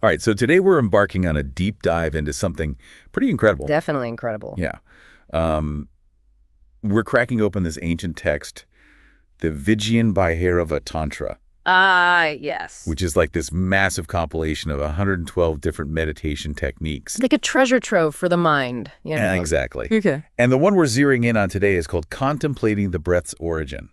All right, so today we're embarking on a deep dive into something pretty incredible. Definitely incredible. Yeah. Um, we're cracking open this ancient text, the Vigyan Bhairava Tantra, Ah, yes. which is like this massive compilation of 112 different meditation techniques. Like a treasure trove for the mind, you know? Exactly. Okay. And the one we're zeroing in on today is called Contemplating the Breath's Origin.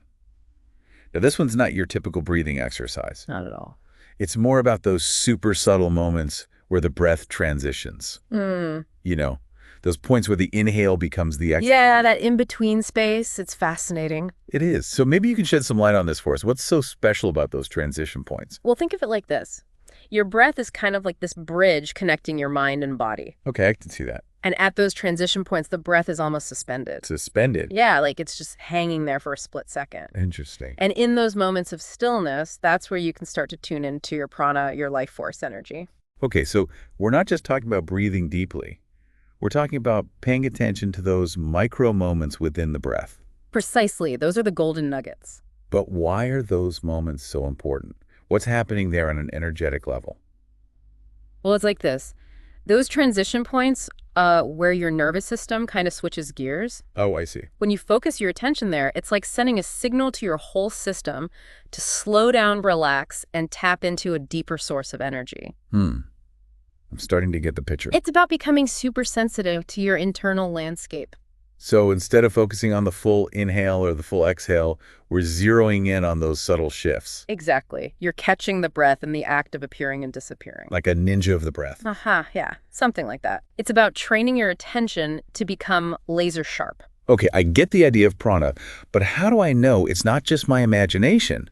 Now, this one's not your typical breathing exercise. Not at all. It's more about those super subtle moments where the breath transitions. Mm. You know, those points where the inhale becomes the exhale. Yeah, that in-between space, it's fascinating. It is. So maybe you can shed some light on this for us. What's so special about those transition points? Well, think of it like this. Your breath is kind of like this bridge connecting your mind and body. Okay, I can see that. And at those transition points, the breath is almost suspended. Suspended. Yeah, like it's just hanging there for a split second. Interesting. And in those moments of stillness, that's where you can start to tune into your prana, your life force energy. Okay, so we're not just talking about breathing deeply. We're talking about paying attention to those micro moments within the breath. Precisely. Those are the golden nuggets. But why are those moments so important? What's happening there on an energetic level? Well, it's like this. Those transition points where your nervous system kind of switches gears, Oh, I see. when you focus your attention there, it's like sending a signal to your whole system to slow down, relax, and tap into a deeper source of energy. I'm starting to get the picture. It's about becoming super sensitive to your internal landscape. So instead of focusing on the full inhale or the full exhale, we're zeroing in on those subtle shifts, Exactly. You're catching the breath in the act of appearing and disappearing. like a ninja of the breath. Aha, yeah, something like that. It's about training your attention to become laser sharp. Okay, I get the idea of prana, but how do I know it's not just my imagination?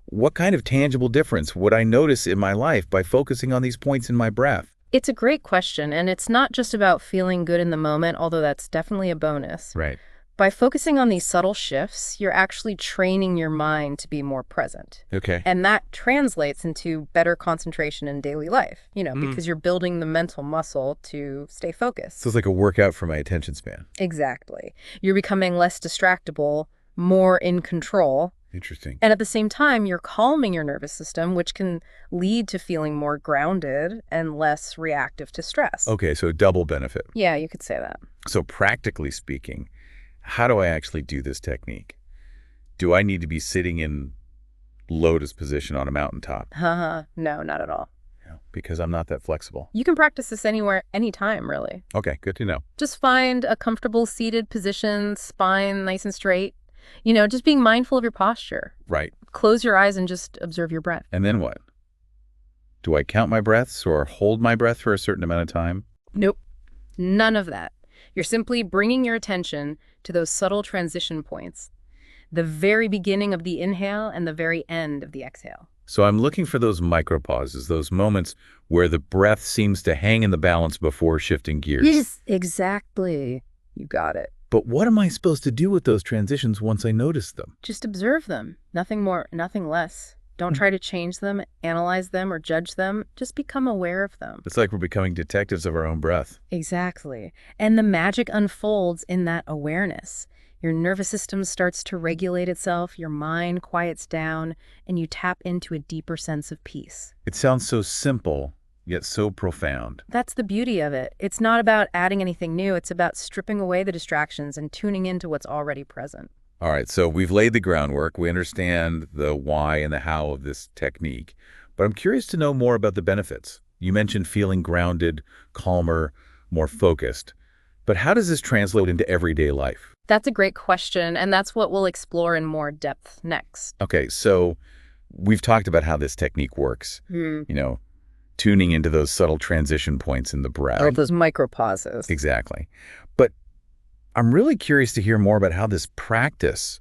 What kind of tangible difference would I notice in my life by focusing on these points in my breath? It's a great question, and it's not just about feeling good in the moment, although that's definitely a bonus. Right. By focusing on these subtle shifts, you're actually training your mind to be more present. Okay. And that translates into better concentration in daily life, because you're building the mental muscle to stay focused. So it's like a workout for my attention span. Exactly. You're becoming less distractible, more in control. Interesting. And at the same time, you're calming your nervous system, which can lead to feeling more grounded and less reactive to stress. Okay, so double benefit. Yeah, you could say that. So practically speaking, how do I actually do this technique? Do I need to be sitting in lotus position on a mountaintop? No, not at all. Because I'm not that flexible. You can practice this anywhere, anytime, really. Okay, good to know. Just find a comfortable seated position, spine nice and straight. Just being mindful of your posture. Right. Close your eyes and just observe your breath. And then what? Do I count my breaths or hold my breath for a certain amount of time? Nope. None of that. You're simply bringing your attention to those subtle transition points, the very beginning of the inhale and the very end of the exhale. So I'm looking for those micropauses, those moments where the breath seems to hang in the balance before shifting gears. Yes, exactly. You got it. But what am I supposed to do with those transitions once I notice them? Just observe them. Nothing more, nothing less. Don't try to change them, analyze them, or judge them. Just become aware of them. It's like we're becoming detectives of our own breath. Exactly. And the magic unfolds in that awareness. Your nervous system starts to regulate itself, your mind quiets down, and you tap into a deeper sense of peace. It sounds so simple, yet so profound. That's the beauty of it. It's not about adding anything new. It's about stripping away the distractions and tuning into what's already present. All right, so we've laid the groundwork. We understand the why and the how of this technique. But I'm curious to know more about the benefits. You mentioned feeling grounded, calmer, more focused. But how does this translate into everyday life? That's a great question, and that's what we'll explore in more depth next. Okay, so we've talked about how this technique works. Tuning into those subtle transition points in the breath. Or those micropauses. Exactly. But I'm really curious to hear more about how this practice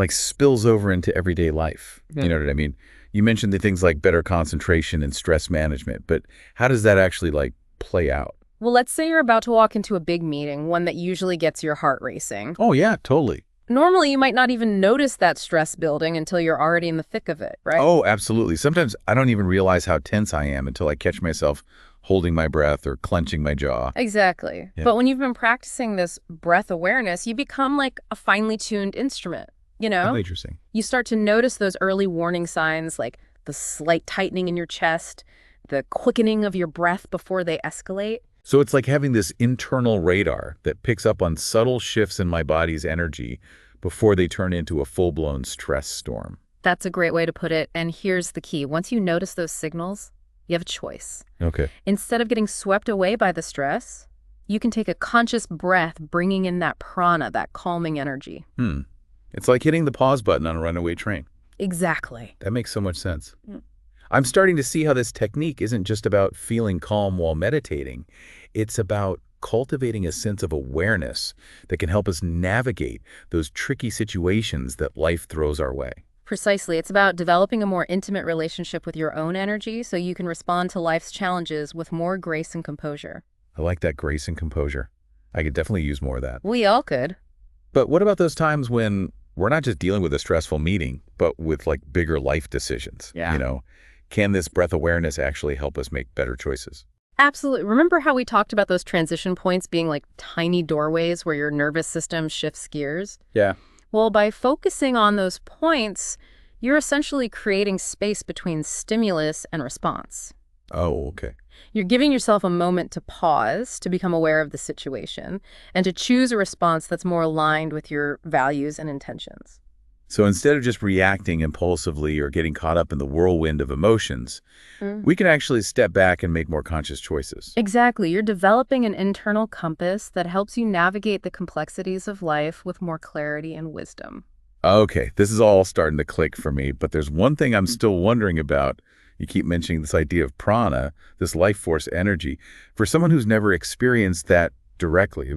spills over into everyday life. Yeah. You know what I mean? You mentioned the things like better concentration and stress management, but how does that actually play out? Well, let's say you're about to walk into a big meeting, one that usually gets your heart racing. Oh, yeah, totally. Normally, you might not even notice that stress building until you're already in the thick of it, right? Oh, absolutely. Sometimes I don't even realize how tense I am until I catch myself holding my breath or clenching my jaw. Exactly. Yeah. But when you've been practicing this breath awareness, you become like a finely tuned instrument, Oh, interesting. You start to notice those early warning signs like the slight tightening in your chest, the quickening of your breath before they escalate. So it's like having this internal radar that picks up on subtle shifts in my body's energy before they turn into a full-blown stress storm. That's a great way to put it. And here's the key. Once you notice those signals, you have a choice. Okay. Instead of getting swept away by the stress, you can take a conscious breath, bringing in that prana, that calming energy. It's like hitting the pause button on a runaway train. Exactly. That makes so much sense. I'm starting to see how this technique isn't just about feeling calm while meditating. It's about cultivating a sense of awareness that can help us navigate those tricky situations that life throws our way. Precisely. It's about developing a more intimate relationship with your own energy so you can respond to life's challenges with more grace and composure. I like that grace and composure. I could definitely use more of that. We all could. But what about those times when we're not just dealing with a stressful meeting, but with like bigger life decisions? Yeah. Can this breath awareness actually help us make better choices? Absolutely. Remember how we talked about those transition points being like tiny doorways where your nervous system shifts gears? Yeah. Well, by focusing on those points, you're essentially creating space between stimulus and response. Oh, okay. You're giving yourself a moment to pause, to become aware of the situation, and to choose a response that's more aligned with your values and intentions. So instead of just reacting impulsively or getting caught up in the whirlwind of emotions, we can actually step back and make more conscious choices. Exactly. You're developing an internal compass that helps you navigate the complexities of life with more clarity and wisdom. Okay, this is all starting to click for me, but there's one thing I'm still wondering about. You keep mentioning this idea of prana, this life force energy. For someone who's never experienced that directly,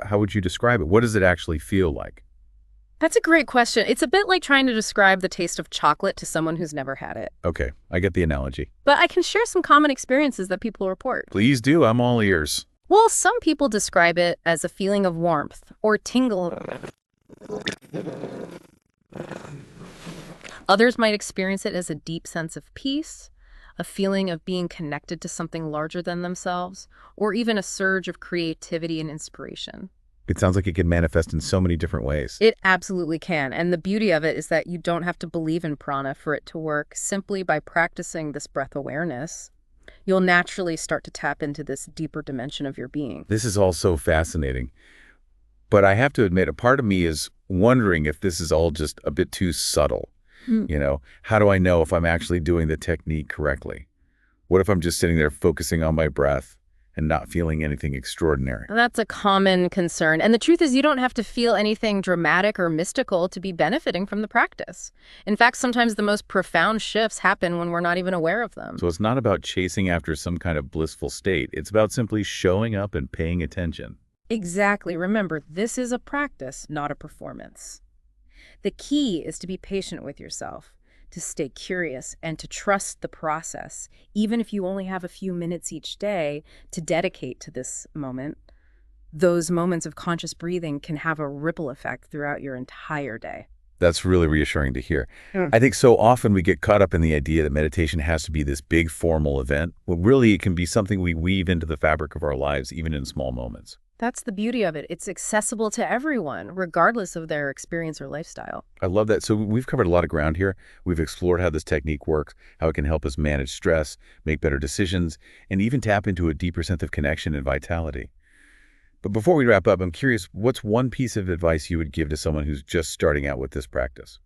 how would you describe it? What does it actually feel like? That's a great question. It's a bit like trying to describe the taste of chocolate to someone who's never had it. Okay, I get the analogy. But I can share some common experiences that people report. Please do, I'm all ears. Well, some people describe it as a feeling of warmth or tingle. Others might experience it as a deep sense of peace, a feeling of being connected to something larger than themselves, or even a surge of creativity and inspiration. It sounds like it can manifest in so many different ways. It absolutely can. And the beauty of it is that you don't have to believe in prana for it to work. Simply by practicing this breath awareness, you'll naturally start to tap into this deeper dimension of your being. This is all so fascinating. But I have to admit, a part of me is wondering if this is all just a bit too subtle. How do I know if I'm actually doing the technique correctly? What if I'm just sitting there focusing on my breath and not feeling anything extraordinary? That's a common concern. And the truth is you don't have to feel anything dramatic or mystical to be benefiting from the practice. In fact, sometimes the most profound shifts happen when we're not even aware of them. So it's not about chasing after some kind of blissful state. It's about simply showing up and paying attention. Exactly. Remember, this is a practice, not a performance. The key is to be patient with yourself, to stay curious, and to trust the process, even if you only have a few minutes each day to dedicate to this moment. Those moments of conscious breathing can have a ripple effect throughout your entire day. That's really reassuring to hear. I think so often we get caught up in the idea that meditation has to be this big formal event. Well, really, it can be something we weave into the fabric of our lives, even in small moments. That's the beauty of it. It's accessible to everyone, regardless of their experience or lifestyle. I love that. So we've covered a lot of ground here. We've explored how this technique works, how it can help us manage stress, make better decisions, and even tap into a deeper sense of connection and vitality. But before we wrap up, I'm curious, what's one piece of advice you would give to someone who's just starting out with this practice?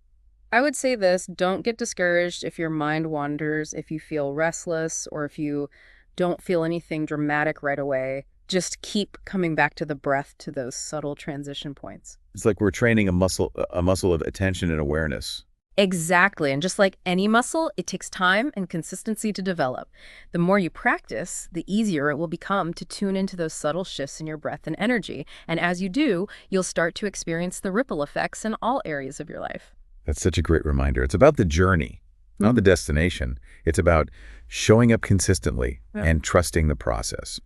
I would say this: don't get discouraged if your mind wanders, if you feel restless, or if you don't feel anything dramatic right away. Just keep coming back to the breath, to those subtle transition points. It's like we're training a muscle of attention and awareness. Exactly. And just like any muscle, it takes time and consistency to develop. The more you practice, the easier it will become to tune into those subtle shifts in your breath and energy. And as you do, you'll start to experience the ripple effects in all areas of your life. That's such a great reminder. It's about the journey, not the destination. It's about showing up consistently and trusting the process.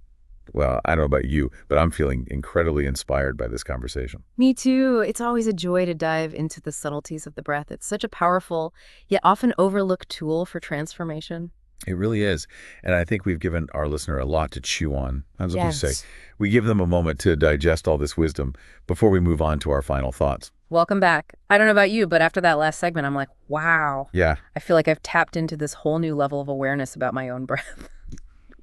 Well, I don't know about you, but I'm feeling incredibly inspired by this conversation. Me too. It's always a joy to dive into the subtleties of the breath. It's such a powerful, yet often overlooked tool for transformation. It really is. And I think we've given our listener a lot to chew on. I was looking to say, Yes. we give them a moment to digest all this wisdom before we move on to our final thoughts. Welcome back. I don't know about you, but after that last segment, I'm like, wow. Yeah. I feel like I've tapped into this whole new level of awareness about my own breath,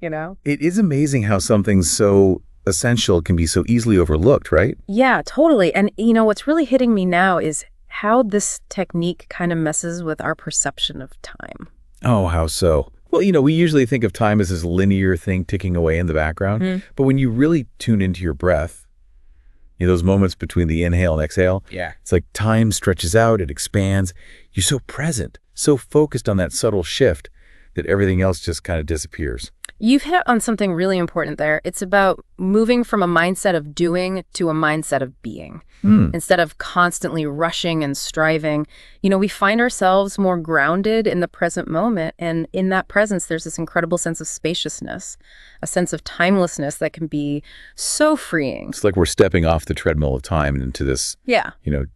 you know? It is amazing how something so essential can be so easily overlooked, right? Yeah, totally. And what's really hitting me now is how this technique kind of messes with our perception of time. Oh, how so? Well, we usually think of time as this linear thing ticking away in the background. Mhm. But when you really tune into your breath, those moments between the inhale and exhale, Yeah. it's like time stretches out, it expands. You're so present, so focused on that subtle shift that everything else just kind of disappears. You've hit on something really important there. It's about moving from a mindset of doing to a mindset of being. Instead of constantly rushing and striving, we find ourselves more grounded in the present moment. And in that presence, there's this incredible sense of spaciousness, a sense of timelessness that can be so freeing. It's like we're stepping off the treadmill of time and into this, Yeah,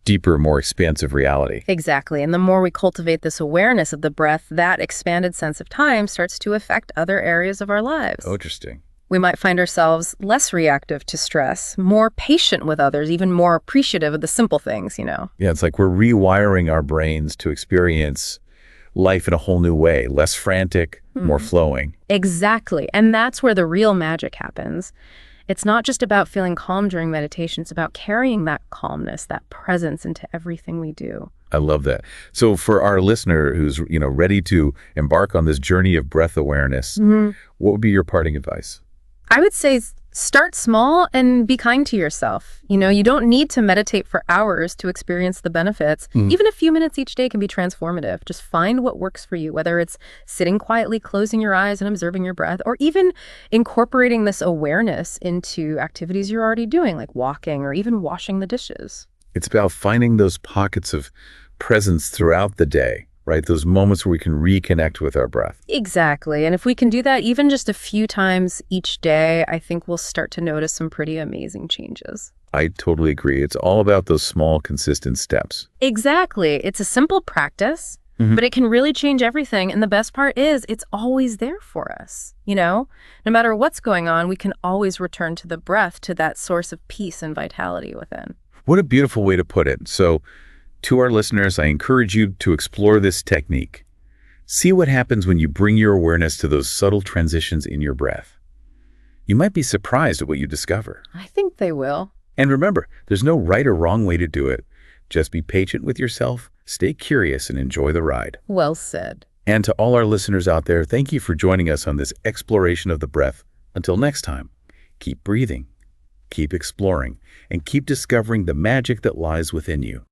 deeper, more expansive reality. exactly. And the more we cultivate this awareness of the breath, that expanded sense of time starts to affect other areas of our lives. Oh, interesting. We might find ourselves less reactive to stress, more patient with others, even more appreciative of the simple things. Yeah, it's like we're rewiring our brains to experience life in a whole new way, less frantic, more flowing. Exactly. And that's where the real magic happens. It's not just about feeling calm during meditation. It's about carrying that calmness, that presence into everything we do. I love that. So for our listener who's, ready to embark on this journey of breath awareness, what would be your parting advice? I would say start small and be kind to yourself. You don't need to meditate for hours to experience the benefits. Even a few minutes each day can be transformative. Just find what works for you, whether it's sitting quietly, closing your eyes and observing your breath, or even incorporating this awareness into activities you're already doing, like walking or even washing the dishes. It's about finding those pockets of presence throughout the day, right? Those moments where we can reconnect with our breath. Exactly. And if we can do that even just a few times each day, I think we'll start to notice some pretty amazing changes. I totally agree. It's all about those small, consistent steps. Exactly. It's a simple practice, but it can really change everything. And the best part is it's always there for us. No matter what's going on, we can always return to the breath, to that source of peace and vitality within. What a beautiful way to put it. So to our listeners, I encourage you to explore this technique. See what happens when you bring your awareness to those subtle transitions in your breath. You might be surprised at what you discover. I think they will. And remember, there's no right or wrong way to do it. Just be patient with yourself, stay curious, and enjoy the ride. Well said. And to all our listeners out there, thank you for joining us on this exploration of the breath. Until next time, keep breathing, keep exploring, and keep discovering the magic that lies within you.